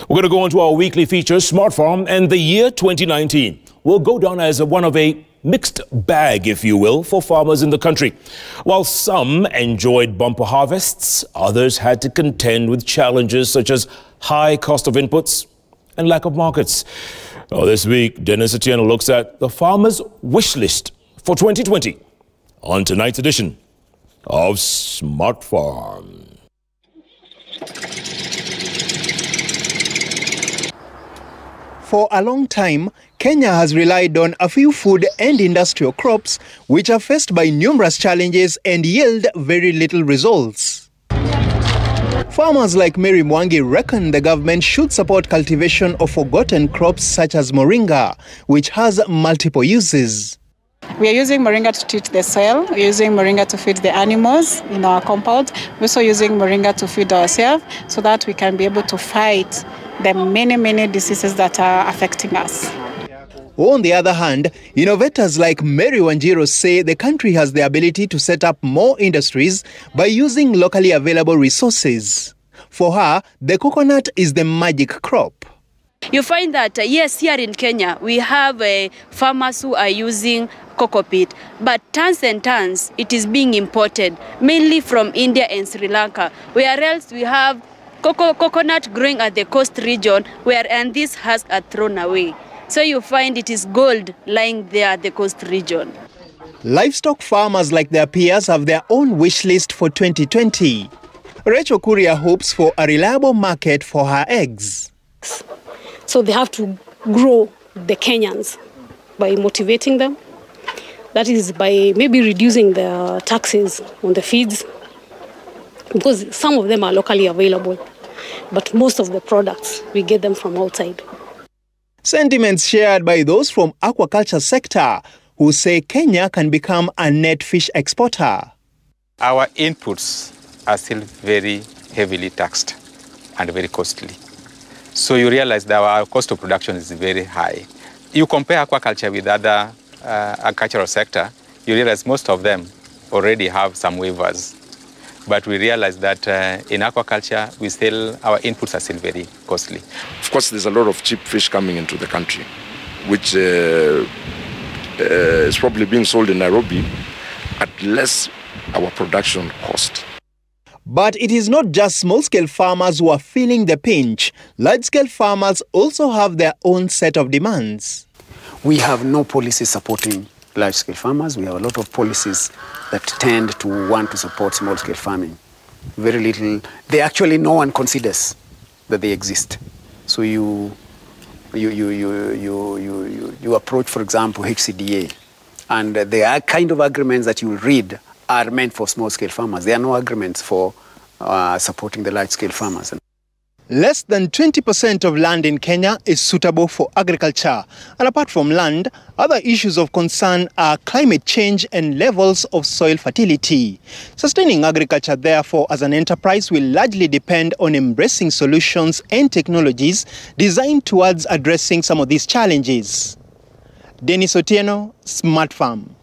We're going to go on to our weekly feature, Smart Farm, and the year 2019 will go down as one of a mixed bag, if you will, for farmers in the country. While some enjoyed bumper harvests, others had to contend with challenges such as high cost of inputs and lack of markets. Now, this week, Dennis Atieno looks at the farmer's wish list for 2020 on tonight's edition of Smart Farm. For a long time, Kenya has relied on a few food and industrial crops which are faced by numerous challenges and yield very little results. Farmers like Mary Mwangi reckon the government should support cultivation of forgotten crops such as moringa, which has multiple uses. We are using moringa to treat the soil, we're using moringa to feed the animals in our compound, we're also using moringa to feed ourselves so that we can be able to fight the many diseases that are affecting us. On the other hand, innovators like Mary Wanjiro say the country has the ability to set up more industries by using locally available resources. For her, the coconut is the magic crop. You find that, yes, here in Kenya, we have farmers who are using cocoa peat, but tons and tons, it is being imported, mainly from India and Sri Lanka, where else we have coconut growing at the coast region, and this has thrown away. So you find it is gold lying there at the coast region. Livestock farmers like their peers have their own wish list for 2020. Rachel Kuria hopes for a reliable market for her eggs. So they have to grow the Kenyans by motivating them. That is by maybe reducing the taxes on the feeds, because some of them are locally available, but most of the products, we get them from outside. Sentiments shared by those from aquaculture sector who say Kenya can become a net fish exporter. Our inputs are still very heavily taxed and very costly. So you realize that our cost of production is very high. You compare aquaculture with other agricultural sector, you realize most of them already have some waivers. But we realize that in aquaculture, our inputs are still very costly. Of course, there's a lot of cheap fish coming into the country, which is probably being sold in Nairobi at less our production cost. But it is not just small-scale farmers who are feeling the pinch. Large-scale farmers also have their own set of demands. We have no policy supporting large-scale farmers. We have a lot of policies that tend to want to support small-scale farming. Very little. No one considers that they exist. So you approach, for example, HCDA, and the kind of agreements that you read are meant for small-scale farmers. There are no agreements for supporting the large-scale farmers. Less than 20% of land in Kenya is suitable for agriculture. And apart from land, other issues of concern are climate change and levels of soil fertility. Sustaining agriculture, therefore, as an enterprise will largely depend on embracing solutions and technologies designed towards addressing some of these challenges. Dennis Atieno, Smart Farm.